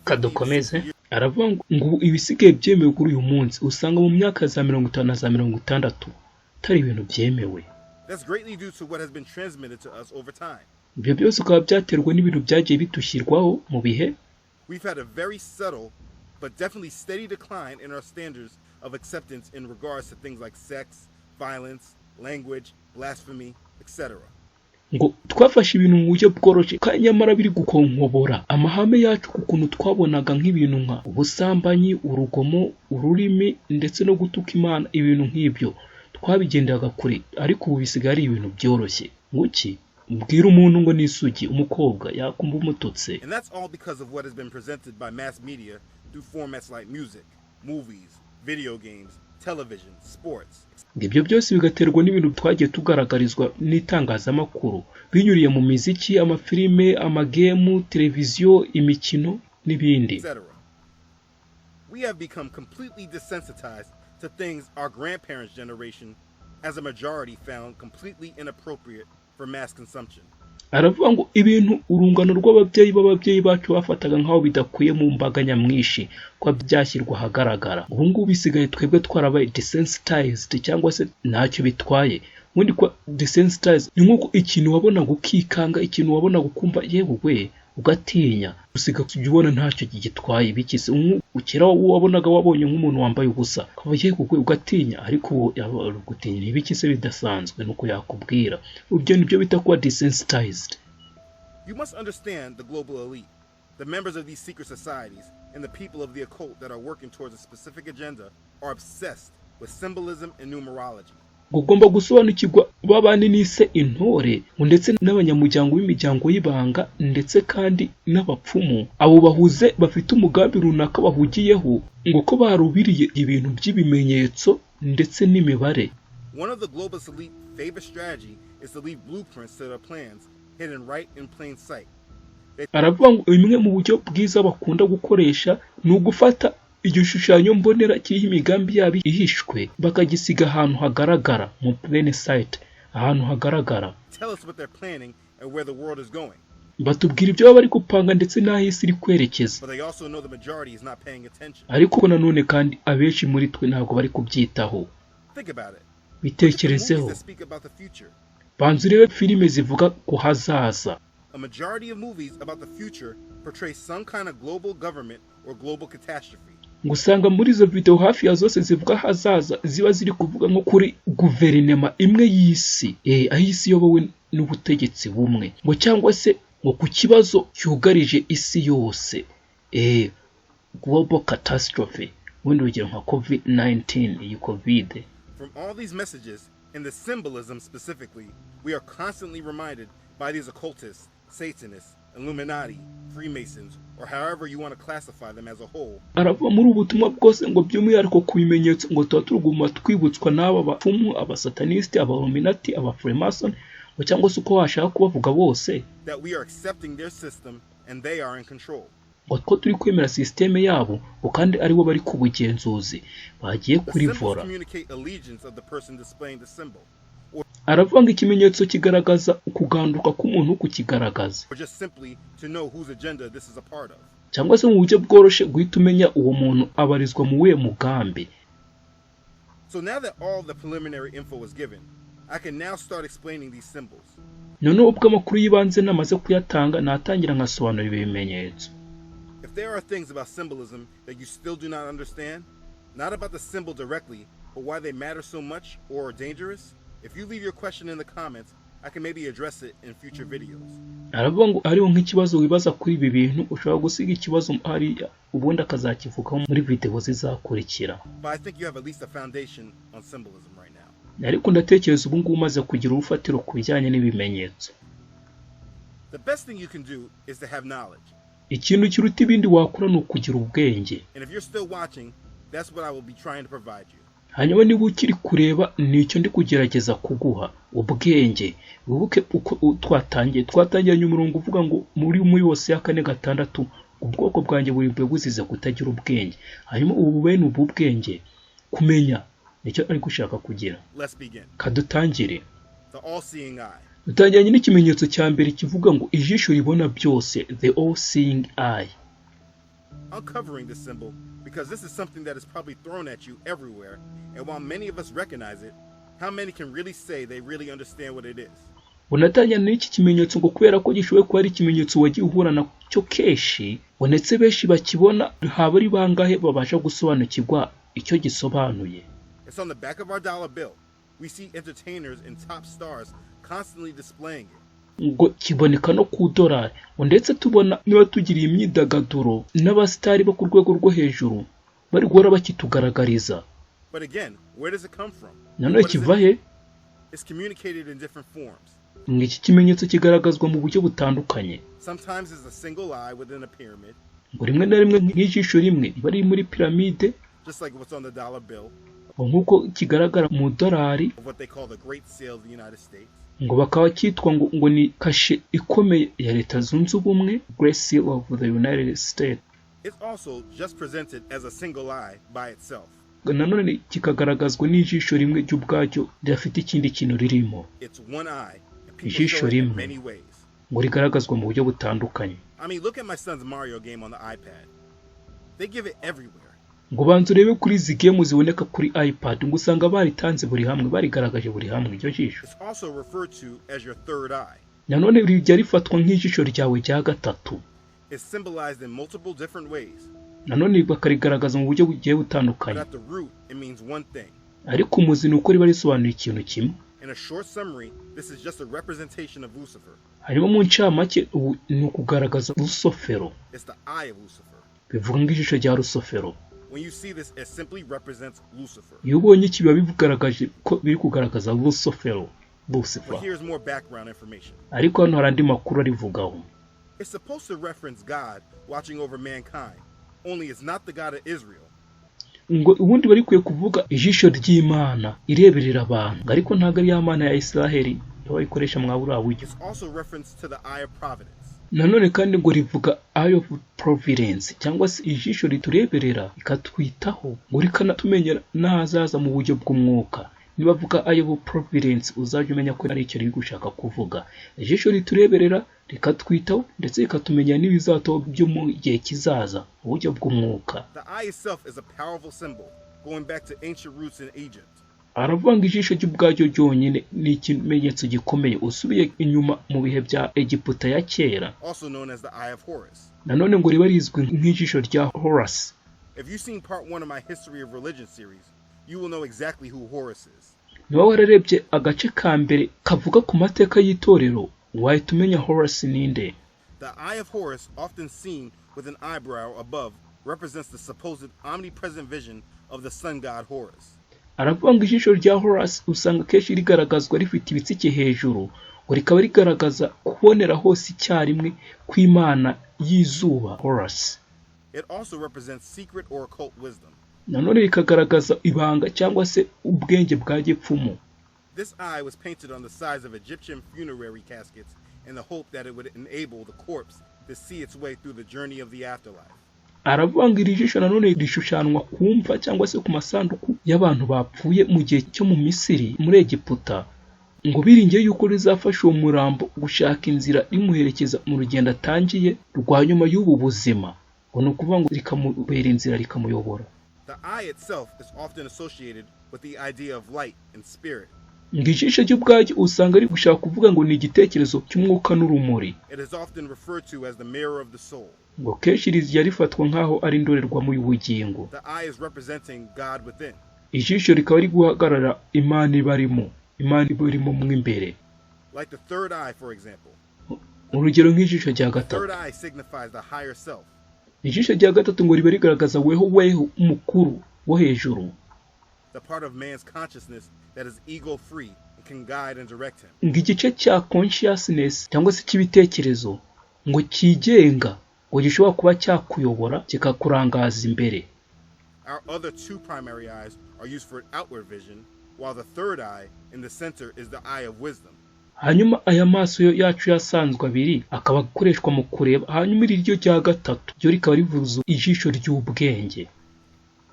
kadukomeze aravuga ngo ibisigaye byemewe kuri uyu munsi usanga mu myaka za 50 na za 60 tari ibintu byemewe. Ibyo byose ukaba byaterwa n'ibintu byagiye bitushyirwaho mu bihe. We've had a very subtle but definitely steady decline in our standards of acceptance in regards to things like sex, violence, language, blasphemy, etc. Ngo twafashe ibintu mu buryo bworoshye kanyamara biri gukonkobora amahame yacu kukuntu twabonaga nk'ibintu nka ubusambanyi, urugomo, ururimi ndetse no gutuka Imana. Ibintu nk'ibyo twabigendaga kure, ariko ubu bisigaye ari ibintu byoroshye. Nguki mbwira umuntu ngo nisugi umukobwa yakumva umututse. And that's all because of what has been presented by mass media through formats like music, movies, video games, television, sports. Ibyo byose bigaterwa n'ibintu twagiye tugaragarizwa n'itangazamakuru binyuriye mu miziki, amafilime, amagemu, televiziyo, imikino n'ibindi. We have become completely desensitized to things our grandparents' generation as a majority found completely inappropriate for mass consumption. Aravuga ngo ibintu urungano rw'ababyeyi bacu bafataga nkaho bidakwiye mu mbaga nyamwishi kwa byashyirwa hagaragara. Ubu ngubu bisigaye twebwe twarabaye desensitized cyangwa se ntacyo bitwaye. Ubundi kwa desensitized ni nkuko ikintu wabona gukikanga, ikintu wabona gukumva yewe ugatinya, usiga kujibona ntacyo gitwaye bikise. Ukira wabonaga wabonye nk'umuntu wambaye ubusa kaba yewe ugatinya, ariko gutinya n'ibikise bidasanzwe nuko yakubwira. Ubyo nibyo bita kuba desensitized. You must understand the global elite, the members of these secret societies, and the people of the occult that are working towards a specific agenda are obsessed with symbolism and numerology. Ugomba gusobanukirwa babandi nise intore ndetse n'abanyamuryango b'imiryango y'ibanga ndetse kandi n'abapfumu. Abo bahuze bafite umugambi runaka bahugiyeho ngo ko barubiriye ibintu by'ibimenyetso ndetse n'imibare. One of the global elite favorite strategy is to leave blueprints to their plans hidden right in plain sight. Aravuga ngo imwe mu buryo bwiza bakunda gukoresha ni ugufata igishushanyo mbonera kiriho imigambi yabo ihishwe bakagisiga ahantu hagaragara mu plain sight, ahantu hagaragara. Tell us what they're planning and where the world is going. Batubwira ibyo bari gupanga ndetse n'aho isi iri kwerekeza. But they also know the majority is not paying attention. Ariko nanone kandi abenshi muri twe ntabwo bari kubyitaho. Think about it. Bitekerezeho. Banzu rebe filime zivuga ku hazaza. A majority of movies about the future portray some kind of global government or global catastrophe. Ngusanga muri izo video hafi ya zose zivuga hazaza ziba ziri kuvuga nko kuri guverinema imwe y'isi, aho isi yobowe n'ubutegetsi bumwe, ngo cyangwa se ngo ku kibazo cyugarije isi yose, global catastrophe, wenda urugero nka COVID-19, iyi COVID. From all these messages and the symbolism specifically, we are constantly reminded by these occultists, Satanists, Illuminati, Freemasons, or however you want to classify them as a whole. Aravuga muri ubutumwa bwose ngo by'umwihariko ku bimenyetso ngo tuba twibutswa n'aba bapfumu, abasatanisti, Illuminati, Freemason, ngo cyangwa se uko washaka kubavuga bose, that we are accepting their system and they are in control. ngo ko turi kwemera systeme yabo ngo kandi ari bo bari ku bugenzuzi bagiye kurivora. Aravuga ngo ikimenyetso kigaragaza ukuganduka k'umuntu kukigaragaza, cyangwa se mu buryo bworoshe guhita umenya uwo muntu abarizwa mu we mugambi. So now that all the preliminary info was given, I can now start explaining these symbols. None ubwo amakuru yibanze namaze kuyatanga natangira nkasobanura ibimenyetso. If there are things about symbolism that you still do not understand, not about the symbol directly, but why they matter so much or are dangerous, if you leave your question in the comments, I can maybe address it in future videos. Aravuga ngo ariho nk'ikibazo wibaza kuri ibi bintu ushobora gusiga ikibazo hariya ubundi akazakivugaho muri video zizakurikira. But I think you have at least a foundation on symbolism right now. Ariko ndatekereza ubu ngubu umaze kugira urufatiro ku bijyanye n'ibimenyetso. The best thing you can do is to have knowledge. Ikintu kiruta ibindi wakora ni ukugira ubwenge. And if you're still watching, that's what I will be trying to provide you. Hanyuma niba ukiri kureba nicyo ndi kugerageza kuguha ubwenge. Wibuke uko twatangiranye umurongo uvuga ngo muri Hoseya 4:6 ubwoko bwanjye buri buzize kutagira ubwenge. Hanyuma ubu bene ubu bwenge kumenya nicyo ari gushaka kugira. Kadutangire. The all-seeing eye. Dutangiranye n'ikimenyetso cya mbere kivuga ngo ijisho ribona byose, the all-seeing eye. uncovering this symbol because this is something that is probably thrown at you everywhere, and while many of us recognize it, how many can really say they really understand what it is? Unatanya n'iki kimenyetso ngo kubera ko gishoboye kuba ari ikimenyetso wagiye uhura nacyo keshi, bonetse benshi bakibona haba ari bangahe babasha gusobanukirwa icyo gisobanuye. It's on the back of our dollar bill. We see entertainers and top stars constantly displaying it. Ngo kiboneka no ku dolari, ndetse tubona niba tugiriye imyidagaduro n'abastari bo ku rwego rwo hejuru bari guhora bakitugaragariza. But again, where does it come from? Nanone kiva he? It's communicated in different forms. Iki kimenyetso kigaragazwa mu buryo butandukanye. Sometimes it's a single eye within a pyramid. Ngo rimwe na rimwe nk'ijisho rimwe bari muri piramide, just like what's on the dollar bill. Nkuko kigaragara mu dolari, what they call the Great Seal of the United States. Ngo bakaba cyitwa ngo ni kashe ikomeye ya Leta Zunze Ubumwe, Great Seal of the United States. It's also just presented as a single eye by itself. Nanone kikagaragazwa n'ijisho rimwe ry'ubwacyo ryafite ikindi kintu ririmo. It's one eye. Ijisho rimwe ngo rigaragazwa mu buryo butandukanye. I mean, look at my son's Mario game on the iPad. They give it everywhere. Ngo banze urebe kuri izi game ziboneka kuri iPad, ngo usanga baritanze buri hamwe, barigaragaje buri hamwe iryo jisho. It's also referred to as your third eye. Nanone rijya rifatwa nk'ijisho ryawe rya gatatu. It's symbolized in multiple different ways. Nanone bakarigaragaza mu buryo bugiye butandukanye. But at the root, it means one thing. Ariko umuzi nuko riba risobanuye ikintu kimwe. In a short summary, this is just a representation of Lucifer. Harimo mu ncamake ni ukugaragaza Lucifero. It's the eye of Lucifer. Bivuga ngo ijisho rya Lucifero. When you see this, it simply represents Lucifer. Iyo ubonye iki biba bigaragaje ko biri kugaragaza Lucifero, Lucifer. But here's more background information. Ariko hano hari andi makuru arivugaho. It's supposed to reference God watching over mankind, only it's not the God of Israel. Ngo ubundi bari kwiye kuvuga ijisho ry'Imana ireberera abantu, ariko ntago ari Imana ya Isiraheli bayikoresha mwabura buryo. It's also reference to the eye of providence. Nanone kandi ngo rivuga eye of providence, cyangwa se ijisho ritureberera ikatwitaho, ngo rikanatumenya n'ahazaza mu buryo bw'umwuka. Niba vuga eye of providence uzajya umenya ko ari icyo riri gushaka kuvuga. Ijisho ritureberera rikatwitaho ndetse rikatumenya n'ibizato byo mu gihe kizaza mu buryo bw'umwuka. The eye itself is a powerful symbol going back to ancient roots in Egypt. Aravanga ijisho ry'ubwacyo ryonyine ni ikimenyetso gikomeye usubiye inyuma mu bihe bya Egiputa ya kera. Also known as the eye of Horus. Nanone ngo riba rizwi nk'ijisho rya Horus. If you've seen part 1 of my History of Religion series, you will know exactly who Horus is. Niba wararebye agace ka mbere kavuga ku mateka y'itorero, wahita umenya Horus ninde. The eye of Horus, often seen with an eyebrow above, represents the supposed omnipresent vision of the sun god Horus. Aravanga ijisho rya Horus usanga kenshi rigaragazwa rifite ibitsike hejuru, ngo rikaba rigaragaza kubonera hose icyarimwe kw'Imana y'izuba Horus. It also represents secret or occult wisdom. Nanone rikagaragaza ibanga cyangwa se ubwenge bwa gipfumu. This eye was painted on the sides of Egyptian funerary caskets in the hope that it would enable the corpse to see its way through the journey of the afterlife. Aravanga iri jisho nanone rishushanwa kumva cyangwa se ku masanduku y'abantu bapfuye mu gihe cyo mu Misiri muri Egiputa, ngo biringiye yuko rizafasha uwo murambo gushaka inzira rimuherekeza mu rugendo atangiye rwa nyuma y'ubu buzima, ngo ni ukuvuga ngo rikamubera inzira rikamuyobora. The eye itself is often associated with the idea of light and spirit. Ngo ijisho ry'ubwacyo usanga ari gushaka kuvuga ngo ni igitekerezo cy'umwuka n'urumuri. It is often referred to as the mirror of the soul. Ngo kenshi rijya rifatwa nk'aho ari indorerwamo y'ubugingo. The eye is representing God within. Ijisho rikaba ari guhagarara Imana ibarimo, Imana ibarimo mu imbere. Like the third eye, for example. Urugero nk'ijisho rya The gatatu. third eye signifies the higher self. Ijisho rya gatatu ngo riba rigaragaza weho mukuru wo hejuru. The part of man's consciousness that is ego free and can guide and direct him. Ngo igice cya consciousness cyangwa se cy'ibitekerezo ngo kigenga, ngo gishobora kuba cyakuyobora kikakurangaza imbere. Our other two primary eyes are used for outward vision, while the third eye in the center is the eye of wisdom. Hanyuma aya maso yacu yasanzwe abiri akaba akoreshwa mu kureba, hanyuma iryo rya gatatu ryo rikaba rivuza ijisho ry'ubwenge.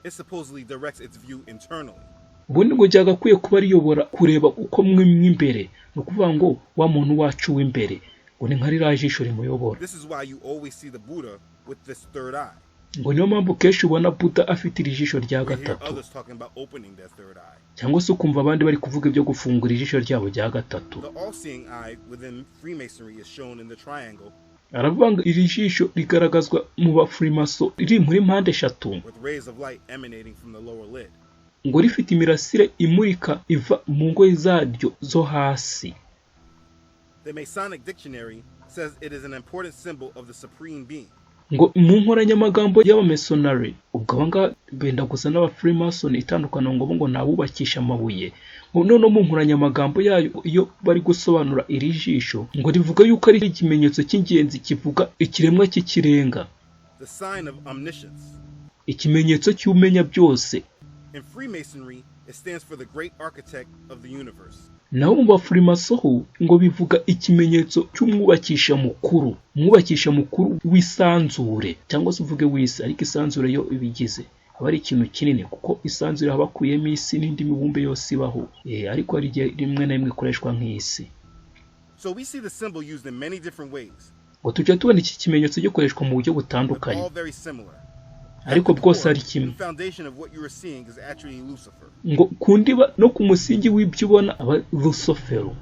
It supposedly directs its view internally. Ubundi ngo ryagakwiye kuba riyobora kureba uko mw'imbere, no kuvuga ngo wa muntu wacu w'imbere ngo ni nka ririya jisho rimuyobora. This is why you always see the Buddha with this third eye. ngo niyo mpamvu kenshi ubona Buddha afite iri jisho rya We hear gatatu others talking about opening their third eye. cyangwa se ukumva abandi bari kuvuga ibyo gufungura ijisho ryabo rya gatatu. The all-seeing eye within Freemasonry is shown in the triangle Aravuga ngo iri jisho rigaragazwa mu bafrimaso riri muri mpande eshatu, with rays of light emanating from the lower lid. ngo rifite imirasire imurika iva mu ngoyi zaryo zo hasi. The Masonic Dictionary says it is an important symbol of the Supreme Being. Ngo mu nkoranyamagambo y'abamesonari, ubwo abanga benda gusa n'abafrimason itandukana ngo nabubakisha amabuye. None mu nkoranyamagambo yayo iyo bari gusobanura iri jisho ngo rivuga yuko ari ikimenyetso cy'ingenzi kivuga ikiremwa cy'ikirenga, The sign of omniscience. ikimenyetso cy'umenya byose. In Freemasonry, it stands for the great architect of the universe. Naho mu bafrimaso ho ngo bivuga ikimenyetso cy'umwubakisha mukuru, umwubakisha mukuru w'isanzure cyangwa se uvuge w'isi, ariko isanzure yo ibigize aba ari ikintu kinini kuko isanzure haba kuyemo isi n'indi mibumbe yose ibaho, ariko hari igihe rimwe na rimwe ikoreshwa nk'isi. So we see the symbol used in many different ways, Ngo tujya tubona iki kimenyetso gikoreshwa mu buryo but butandukanye, all very similar. ariko bwose ari The kimwe. foundation of what you are seeing is actually Lucifer. Ngo ku ndiba no ku musingi w'ibyo ubona aba Lusofero.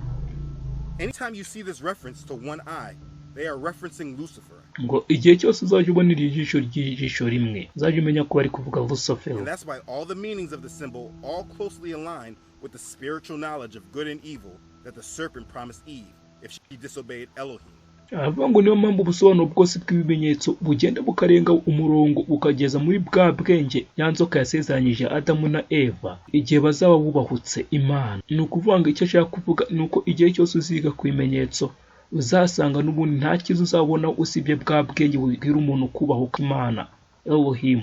Anytime you see this reference to one eye, they are referencing Lucifer. Ngo igihe cyose uzajya ubona iri jisho ry'ijisho rimwe uzajya umenya ko bari kuvuga Lusofero. And that's why all the meanings of the symbol all closely align with the spiritual knowledge of good and evil that the serpent promised Eve if she disobeyed Elohim. Aravuga ngo niyo mpamvu ubusobanuro bwose bw'ibimenyetso bugenda bukarenga umurongo bukageza muri bwa bwenge ya nzoka yasezeranyije Adamu na Eva igihe bazaba bubahutse Imana. Ni ukuvuga ngo icyo ashaka kuvuga ni uko igihe cyose uziga ku bimenyetso uzasanga n'ubundi nta kiza uzabona usibye bwa bwenge bubwira umuntu kubahuka Imana Elohim.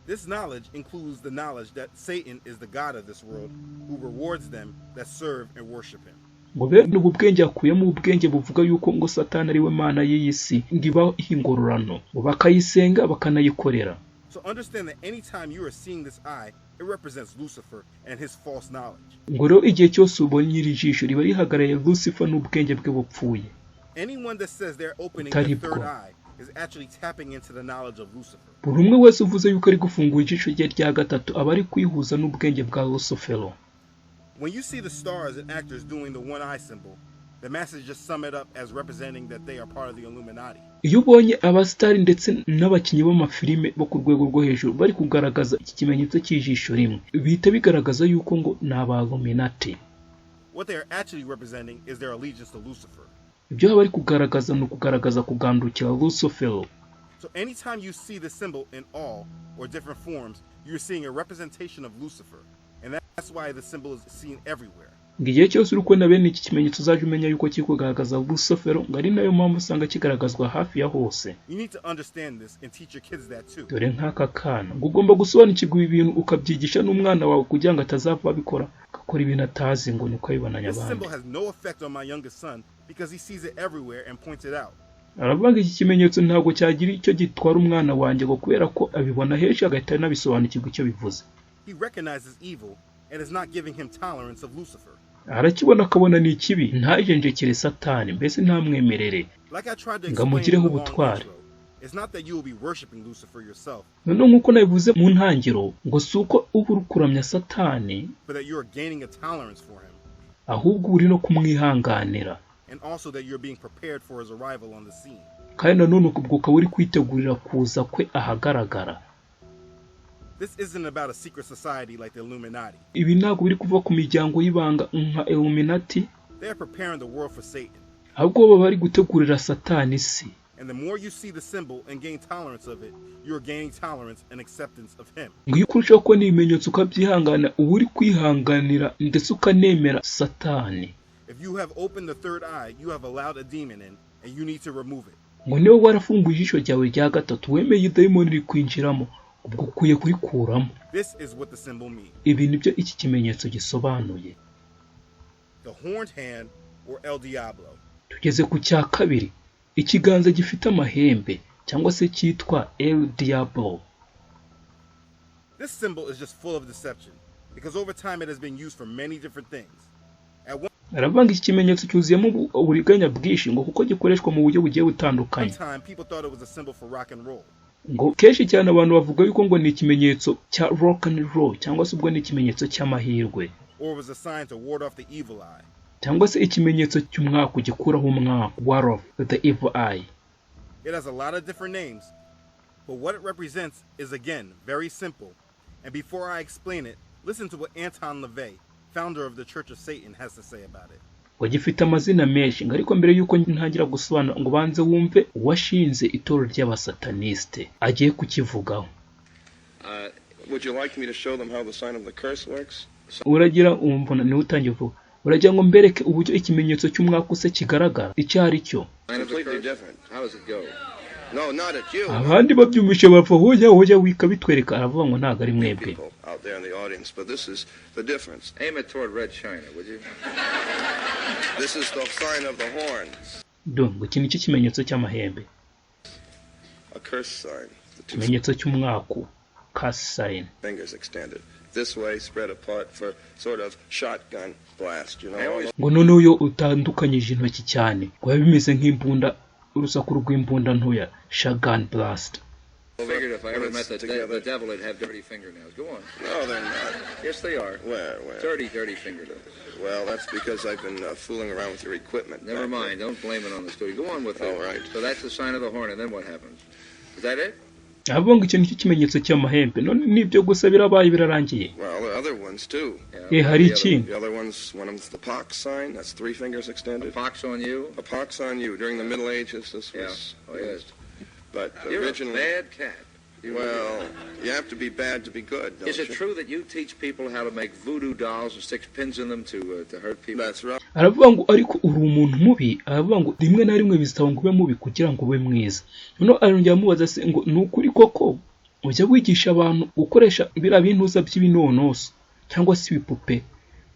This knowledge includes the knowledge that Satan is the god of this world who rewards them that serve and worship him. Ngo bene ubu bwenge akuyemo ubwenge buvuga yuko ngo Satani ari we mana y'iyi si ngo ibaho ingororano ngo bakayisenga bakanayikorera. So understand that anytime you are seeing this eye, it represents Lucifer and his false knowledge. Ngo rero igihe cyose ubonye iri jisho riba rihagarariye Lucifer n'ubwenge bwe bupfuye. Anyone that says they're opening their Utaribwo. third eye is actually tapping into the knowledge of Lucifer. Buri umwe wese uvuze yuko ari gufungura ijisho rye rya gatatu aba ari kwihuza n'ubwenge bwa Lucifero. When you see the stars and actors doing the one eye symbol, the masses just sum it up as representing that they are part of the Illuminati. Iyo ubonye abasitari ndetse n'abakinnyi b'amafilime bo ku rwego rwo hejuru bari kugaragaza iki kimenyetso cy'ijisho rimwe bihita bigaragaza yuko ngo ni aba-Illuminati. What they are actually representing is their allegiance to Lucifer. Ibyo bari kugaragaza ni ukugaragaza kugandukira Lucifero. So anytime you see the symbol in all or different forms, you're seeing a representation of Lucifer. And that's why the symbol is seen everywhere. Igihe cyose uri kubona bene iki kimenyetso uzajya umenya yuko kiri kugaragaza Lucifero, ngo ari nayo mpamvu usanga kigaragazwa hafi ya hose. You need to understand this and teach your kids that too. Dore nk'aka kana ngo ugomba gusobanukirwa ibintu ukabyigisha n'umwana wawe kugira ngo atazava abikora akora ibintu atazi ngo nuko abibonanya This abandi. symbol has no effect on my youngest son because he sees it everywhere and points it out. Aravuga iki kimenyetso ntabwo cyagira icyo gitwara umwana wanjye ngo kubera ko abibona henshi agahita anabisobanukirwa icyo bivuze. He recognizes evil and is not giving him tolerance of Lucifer. Arakibona akabona ni ikibi ntajenjekere Satani, mbese ntamwemerere Like I tried to ngo explain in amugireho the long ubutware. intro, it's not that you will be worshiping Lucifer yourself, noneho nk'uko nabivuze mu ntangiro ngo si uko uba uri kuramya Satani but that you are gaining a tolerance for him, ahubwo uri no kumwihanganira, and also that you're being prepared for his arrival on the scene. kandi nanone ubwo ukaba uri kwitegurira kuza kwe ahagaragara. This isn't about a secret society like the Illuminati. Ibi ntabwo biri kuva ku miryango y'ibanga nka Illuminati, They are preparing the world for Satan. ahubwo baba bari gutegurira Satani isi. And the more you see the symbol and gain tolerance of it, you are gaining tolerance and acceptance of him. Ngo iyo ukurushaho kubona ibimenyetso ukabyihangana uba uri kwihanganira ndetse ukanemera Satani. If you have opened the third eye, you have allowed a demon in, and you need to remove it. Ngo niba warafunguye ijisho ryawe rya gatatu wemeye idayimoni riri kwinjiramo, ubwo ukwiye kurikuramo. This is what the symbol means. Ibi nibyo iki kimenyetso gisobanuye. The horned hand, or El Diablo. Tugeze ku cya kabiri, ikiganza gifite amahembe cyangwa se cyitwa El Diablo. This symbol is just full of deception, because over time it has been used for many different things. Arabanga iki kimenyetso cyuzuyemo uburiganya bwinshi ngo kuko gikoreshwa mu buryo bugiye One butandukanye. time people thought it was a symbol for rock and roll. ngo kenshi cyane abantu bavuga yuko ngo ni ikimenyetso cya rock and roll cyangwa se ubwo ni ikimenyetso cy'amahirwe or was a sign to ward off the evil eye. cyangwa se ikimenyetso cy'umwaka ugikuraho umwaka, ward off the evil eye. It has a lot of different names, but what it represents is again very simple. And before I explain it, listen to what Anton LaVey, founder of the Church of Satan, has to say about it. Wagifite amazina menshi ngo ariko mbere yuko ntangira gusobanura ngo banze wumve uwashinze itorero ry'abasataniste agiye kukivugaho. Would you like me to show them how the sign of the curse works? Uragira umbona ni utangiye kuvuga. Uragira ngo mbereke uburyo ikimenyetso cy'umwaka use kigaragara icyo ari cyo. Completely different. How does it go? No, not at you. Abandi babyumishe bava hoya wika bitwereka aravuga ngo ntago ari mwebwe. Out there in the audience, but this is the difference. Aim it toward red china, would you? This is the sign of the horns. Ngo iki nicyo kimenyetso cy'amahembe. A curse sign. Ikimenyetso cy'umwaka, curse sign. Fingers extended this way, spread apart for sort of shotgun blast, you know. Ngo none uyo utandukanyije intoki cyane ngo bimeze nk'imbunda, urusaku rw'imbunda ntoya, shotgun blast. I figured if I ever met the devil, it'd have dirty fingernails. Go on. No, they're not. Yes, they are. Where? Dirty fingernails. Well, that's because I've been fooling around with your equipment. Never mind. Don't blame it on the studio. Go on with it. All right. So that's the sign of the horn, and then what happens? Is that it? Abo ngo icyo nicyo kimenyetso cy'amahembe. None nibyo gusa birabaye birarangiye. Well, the other ones too. Hari iki? The other ones, one of them's the pox sign. That's 3 fingers extended. A pox on you? A pox on you. During the Middle Ages, this was. Yeah. Oh, yes. But You're originally, a bad cat. Well, you have to be bad to be good, don't you? Is it true that you teach people how to make voodoo dolls and stick pins in them to hurt people? That's right. Aravuga ngo ariko uri umuntu mubi, aravuga ngo rimwe na rimwe bizitaba ngo ube mubi kugira ngo ube mwiza. None arongera amubaza se ngo nukuri koko ujya wigisha abantu gukoresha bira bintuza by'ibinonoso cyangwa se ibipupe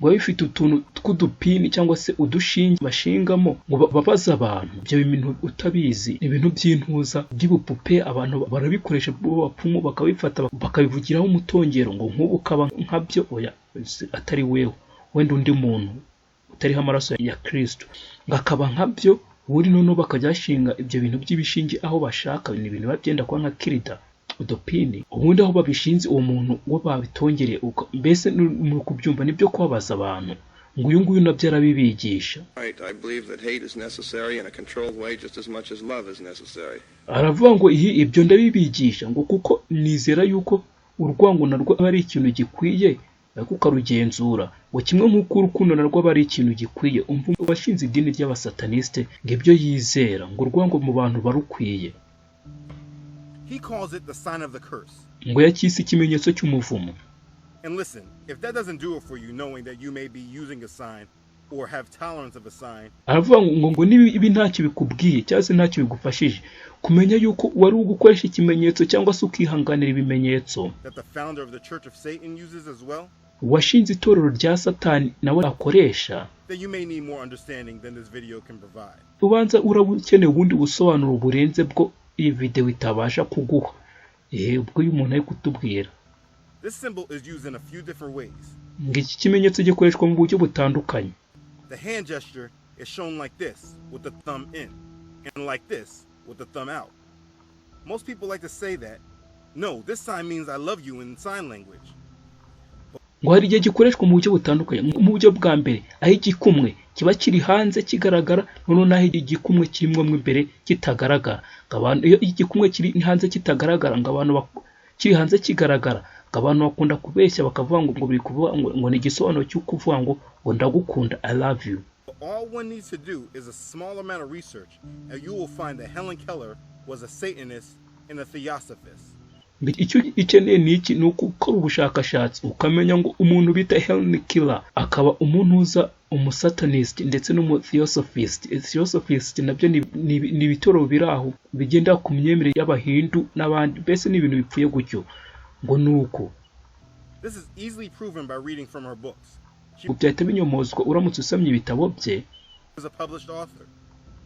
ngo bifite utuntu tw'udupini cyangwa se udushinge bashingamo ngo babaza abantu ibyo bintu utabizi ibintu by'intuza by'ibupupe abantu barabikoresha bo bapfumu bakabifata bakabivugiraho umutongero ngo nk'ubu kaba nkabyo oya atari wewe wenda undi muntu utariho amaraso ya Kristo ngakaba nkabyo buri none bakajyashinga ibyo bintu by'ibishinge aho bashaka ni ibintu babyenda kwa nka kirida udupini ubundi aho babishinze uwo muntu wo babitongereye mbese mu kubyumva nibyo kwabaza abantu ngo uyu nguyu nabyo arabibigisha. I believe that hate is necessary in a controlled way just as much as love is necessary. Aravuga ngo ibyo ndabibigisha ngo kuko nizera yuko urwango narwo ari ikintu gikwiye kuko arugenzura ngo kimwe nk'uko urukundo narwo ari ikintu gikwiye umva abashinze idini ry'abasataniste ngo ibyo yizera ngo urwango mu bantu barukwiye. He calls it the sign of the curse. Ngo yakise ikimenyetso cy'umuvumo. And listen, if that doesn't do it for you, knowing that you may be using a sign or have tolerance of a sign, aravuga ngo nibi ntacyo bikubwiye cyangwa se ntacyo bigufashije kumenya yuko wari ugukoresha ikimenyetso cyangwa se ukihanganira ibimenyetso that the founder of the Church of Satan uses as well, washinze itorero rya Satani nawe akoresha, then you may need more understanding than this video can provide. Ubanza urabukeneye ubundi busobanuro burenze bwo iyi video itabasha kuguha ubwo uyu muntu ari kutubwira. This symbol is used in a few different ways. Ngiki kimenyetso gikoreshwa mu buryo butandukanye. The hand gesture is shown like this with the thumb in and like this with the thumb out. Most people like to say that, no, this sign means I love you in sign language. Ngo hari igihe gikoreshwa mu buryo butandukanye. Mu buryo bwa mbere aho igikumwe kiba kiri hanze kigaragara none naho igikumwe kirimo mu imbere kitagaragara. Abantu iyo igikumwe kiri hanze kitagaragara ngo abantu kiri hanze kigaragara abantu bakunda kubeshya bakavuga ngo biri kuvuga ngo ni igisobanuro cyo kuvuga ngo ndagukunda, I love you. All one needs to do is a small amount of research and you will find that Helen Keller was a Satanist and a Theosophist. Icyo ikeneye ni iki ni ukukora ubushakashatsi ukamenya ngo umuntu bita Helen Keller akaba umuntu uza umusatanist ndetse n'umutheosophist. Theosophist nabyo ni bitoro biraho bigenda ku myemere y'abahindu n'abandi bese ni ibintu bipfuye gutyo ngo nuko. This is easily proven by reading from her books. She was a published author.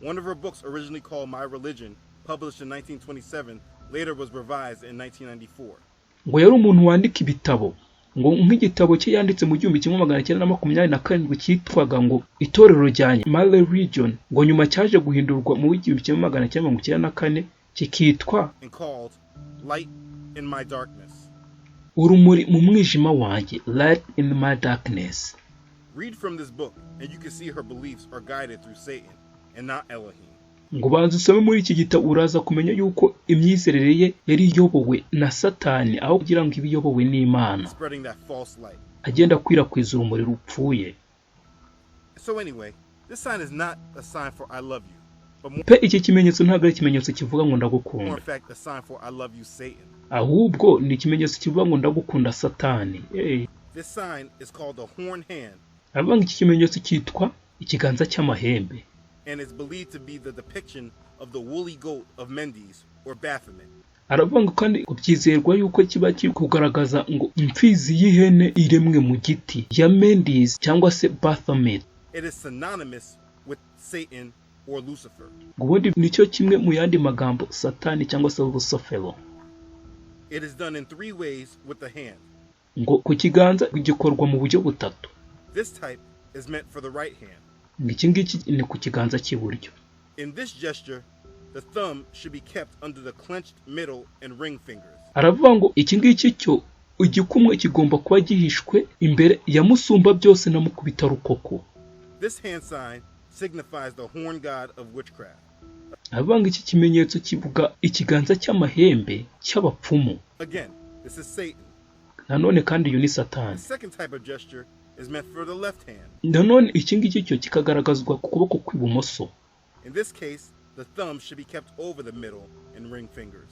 One of her books, originally called My Religion, published in 1927, later was revised in 1994. Ngo yari umuntu wandika ibitabo ngo nk'igitabo cye yanditse mu 1927 cyitwaga ngo itorero ryanjye My Religion ngo nyuma cyaje guhindurwa mu 1994 kikitwa and called Light in My Darkness. urumuri mu mwijima wanjye, light in my darkness. Read from this book and you can see her beliefs are guided through Satan and not Elohim. ngo banza usome muri iki gitabo uraza kumenya yuko imyizerere ye yari iyobowe na Satani aho kugira ngo ibiyobowe n'Imana, Spreading that false light. agenda akwirakwiza urumuri rupfuye. So anyway, this sign is not a sign for I love you, but more pe iki kimenyetso ntabwo ari ikimenyetso kivuga ngo ndagukunda, in fact a sign for I love you Satan. ahubwo ni ikimenyetso kivuga ngo ndagukunda Satani. This sign is called the horn hand aravuga ngo iki kimenyetso cyitwa ikiganza cy'amahembe, and is believed to be the depiction of the woolly goat of Mendes or Baphomet. aravuga ngo kandi byizerwa yuko kiba kiri kugaragaza ngo imfizi y'ihene iremwe mu giti ya Mendes cyangwa se Baphomet. It is synonymous with Satan or Lucifer. ngo ubundi nicyo kimwe mu yandi magambo Satani cyangwa se Lucifero. It is done in 3 ways with the hand. ngo ku kiganza gikorwa mu buryo butatu. This type is meant for the right hand. ngo iki ngiki ni ku kiganza cy'iburyo. In this gesture, the thumb should be kept under the clenched middle and ring fingers. aravuga ngo iki ngiki cyo igikumwe kigomba kuba gihishwe imbere ya musumba byose na mukubita rukoko. This hand sign signifies the horn god of witchcraft. aravuga ngo iki kimenyetso kivuga ikiganza cy'amahembe cy'abapfumu. Again, this is Satan. nanone kandi uyu ni The Satani. second type of gesture is meant for the left hand. nanone iki ngiki cyo kikagaragazwa ku kuboko kw'ibumoso. In this case, the thumb should be kept over the middle and ring fingers.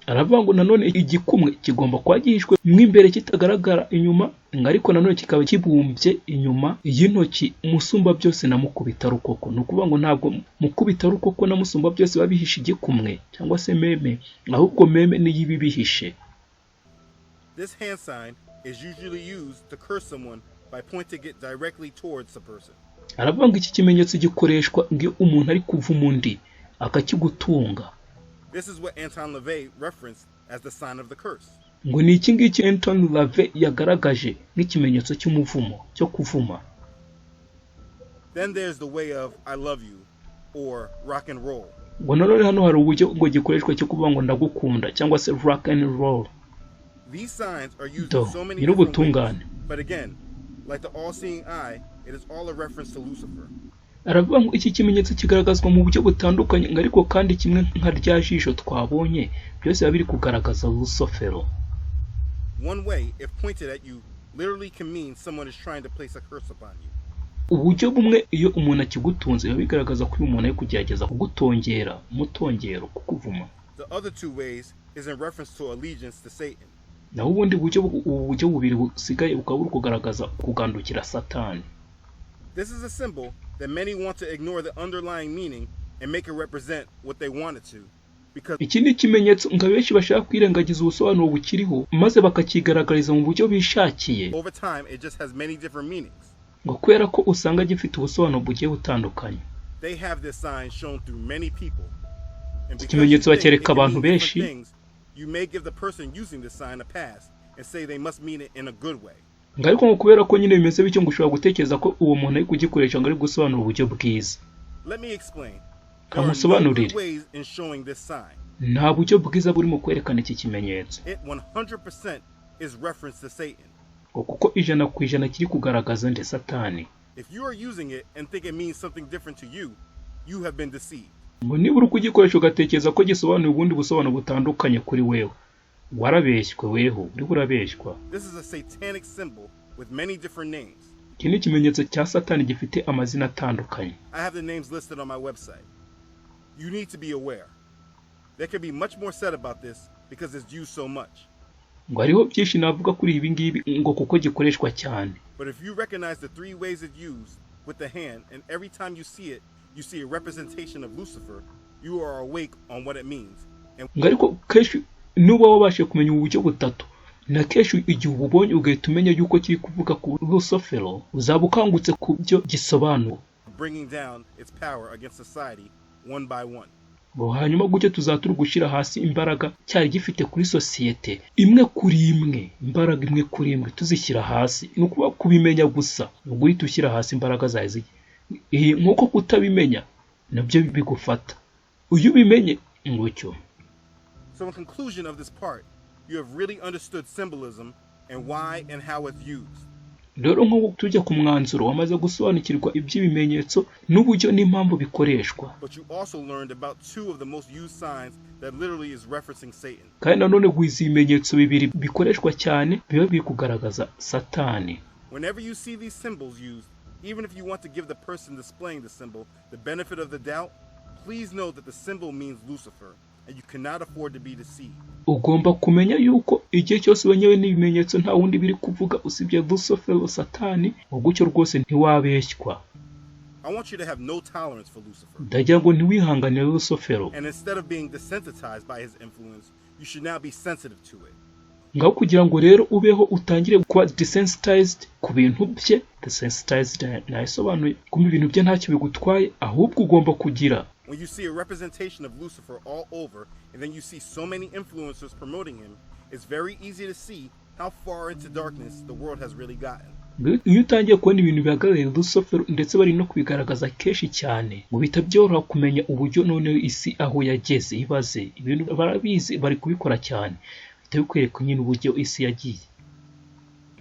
aravuga ngo nanone igikumwe kigomba kuba gihishwe mo imbere kitagaragara inyuma, ariko nanone kikaba kibumbye inyuma y'intoki musumba byose na mukubita rukoko. ni ukuvuga ngo ntabwo mukubita rukoko na musumba byose babihishe igikumwe cyangwa se meme, ahubwo meme niyo ibibihishe. This hand sign is usually used to curse someone by pointing it directly towards a person. aravuga ngo iki kimenyetso gikoreshwa ngo umuntu ari kuvuma undi akakigutunga. This is what Anton LaVey referenced as the sign of the curse. ngo ni iki ngiki Anton LaVey yagaragaje nk'ikimenyetso cy'umuvumo cyo kuvuma. Then there's the way of I love you or rock and roll. ngo nanone hano hari uburyo ngo gikoreshwa cyo kuvuga ngo ndagukunda cyangwa se rock and roll. These signs are used Do, in so many nyiri different ways, ubutungane. but again, like the all-seeing eye, it is all a reference to Lucifer. aravuga ngo iki kimenyetso kigaragazwa mu buryo butandukanye, ariko kandi kimwe nka rya jisho twabonye byose biba biri kugaragaza Lucifero. One way, if pointed at you, literally can mean someone is trying to place a curse upon you. uburyo bumwe iyo umuntu akigutunze biba bigaragaza ko uyu muntu ari kugerageza kugutongera umutongero kukuvuma. The other 2 ways is in reference to allegiance to Satan. naho ubundi buryo bubiri busigaye bukaba buri kugaragaza kugandukira Satani. This is a symbol that many want to ignore the underlying meaning and make it represent what they want it to, because iki ni ikimenyetso ngo abenshi bashaka kwirengagiza ubusobanuro bukiriho maze bakakigaragariza mu buryo bishakiye, over time it just has many different meanings. ngo kubera ko usanga gifite ubusobanuro bugiye butandukanye. They have this sign shown through many people. And because ikimenyetso you think it bakereka can abantu mean different benshi, things, you may give the person using this sign a pass and say they must mean it in a good way. ngo ariko ngo kubera ko nyine bimeze bityo ngo ushobora gutekereza ko uwo muntu ari kugikoresha ngo ari gusobanura uburyo bwiza. Let me explain. There are no Kamusobanurire. good ways in showing this sign. nta buryo bwiza burimo kwerekana iki kimenyetso, It 100% is reference to Satan. ngo kuko 100% kiri kugaragaza nde Satani. If you are using it and think it means something different to you, you have been deceived. ngo niba uri kugikoresha ugatekereza ko gisobanuye ubundi busobanuro butandukanye kuri wewe, warabeshywe weho, uri burabeshywa. This is a satanic symbol with many different names. iki ni ikimenyetso cya Satani gifite amazina atandukanye. I have the names listed on my website. You need to be aware. There can be much more said about this because it's used so much. ngo hariho byinshi navuga kuri ibi ngibi ngo kuko gikoreshwa cyane. But if you recognize the 3 ways it's used with the hand, and every time you see it, you see a representation of Lucifer, you are awake on what it means. And ngo ariko kenshi nuba wabashije kumenya uburyo butatu, na kenshi igihe ubonye ugahita umenya yuko kiri kuvuga ku Lucifero, uzaba ukangutse ku byo gisobanura. bringing down its power against society one by one. ngo hanyuma gutyo tuzaturu gushyira hasi imbaraga cyari gifite kuri sosiyete imwe kuri imwe, imbaraga imwe kuri imwe tuzishyira hasi. ni ukuba kubimenya gusa ngo uhita ushyira hasi imbaraga zawe zige nk'uko kutabimenya nabyo bigufata. uyu bimenye ngutyo So in conclusion of this part, you have really understood symbolism and why and how it's used. Rero nko tujya ku mwanzuro wamaze gusobanukirwa iby'ibimenyetso n'uburyo n'impamvu bikoreshwa. But you also learned about two of the most used signs that literally is referencing Satan. Kandi nanone guhiza ibimenyetso bibiri bikoreshwa cyane biba biri kugaragaza Satani. Whenever you see these symbols used, even if you want to give the person displaying the symbol the benefit of the doubt, please know that the symbol means Lucifer, and you cannot afford to be deceived. Ugomba kumenya yuko igihe cyose wenyewe n'ibimenyetso nta wundi biri kuvuga usibye Lucifer Satani, ugucyo rwose ntiwabeshywa. I want you to have no tolerance for Lucifer. Ndagira ngo ntiwihanganire Lucifer. And instead of being desensitized by his influence, you should now be sensitive to it. Ngaho kugira ngo rero ubeho utangire kuba desensitized ku bintu bye. Desensitized nayisobanuye kumva ibintu bye ntacyo bigutwaye, ahubwo ugomba kugira. When you see a representation of Lucifer all over, and then you see so many influencers promoting him, it's very easy to see how far into darkness the world has really gotten. Iyo utangiye kubona ibintu bihagarariye Lucifer ndetse bari no kubigaragaza kenshi cyane, mu bita byoroha kumenya uburyo none isi aho yageze. Ibaze ibintu barabizi bari kubikora cyane, bitakwereka nyine uburyo isi yagiye.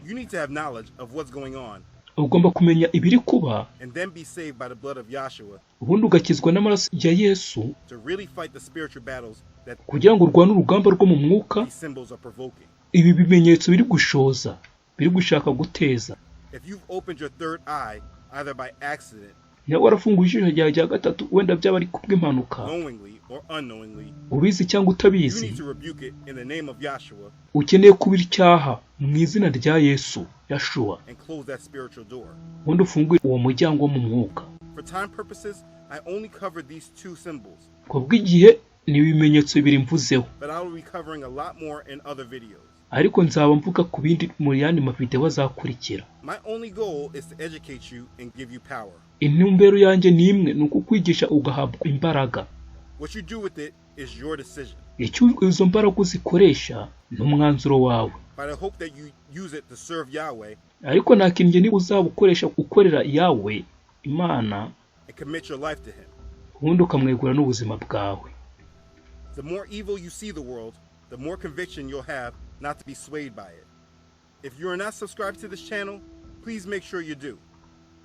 You need to have knowledge of what's going on. Ugomba kumenya ibiri kuba, and then be saved by the blood of Yahshua, ubundi ugakizwa n'amaraso ya Yesu, to really fight the spiritual battles that kugira ngo urwane urugamba rwo mu mwuka these symbols are provoking. Ibi bimenyetso biri gushoza, biri gushaka guteza. If you've opened your third eye either by accident, niba warafunguye ijisho ryawe rya gatatu wenda byaba ari kubw'impanuka, knowingly or unknowingly, ubizi cyangwa you utabizi, need to rebuke it in the name of Yahshua, ukeneye kubira icyaha mu izina rya Yesu, Yahshua, and close that spiritual door. ubundi ufunguye uwo muryango wo mu mwuka. For time purposes, I only covered these two symbols, Kubw'igihe ni ibimenyetso bibiri mvuzeho, but I will be covering a lot more in other videos. ariko nzaba mvuga ku bindi muri yandi mavideo azakurikira. My only goal is to educate you and give you power. Intumbero yanjye ni imwe, ni ukukwigisha ugahabwa imbaraga. What you do with it is your decision. Icyo izo mbaraga uzikoresha ni umwanzuro wawe. But I hope that you use it to serve Yahweh, ariko nakinnye niba uzabukoresha ukorera yawe Imana, and commit your life to him. ubundi ukamwegura n'ubuzima bwawe. The more evil you see the world, the more conviction you'll have not to be swayed by it. If you are not subscribed to this channel, please make sure you do.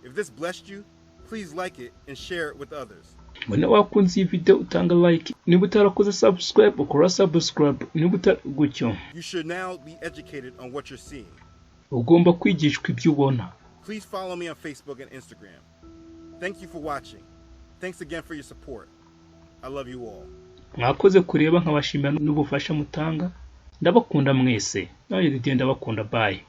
If this blessed you, please like it and share it with others. Mwene wakunze iyi video utanga like, niba utarakoze subscribe ukora subscribe, niba utagutyo. You should now be educated on what you're seeing. Ugomba kwigishwa ibyo ubona. Please follow me on Facebook and Instagram. Thank you for watching. Thanks again for your support. I love you all. Mwakoze kureba nkabashimira n'ubufasha mutanga. Ndabakunda mwese. Nawe ndabakunda, bye.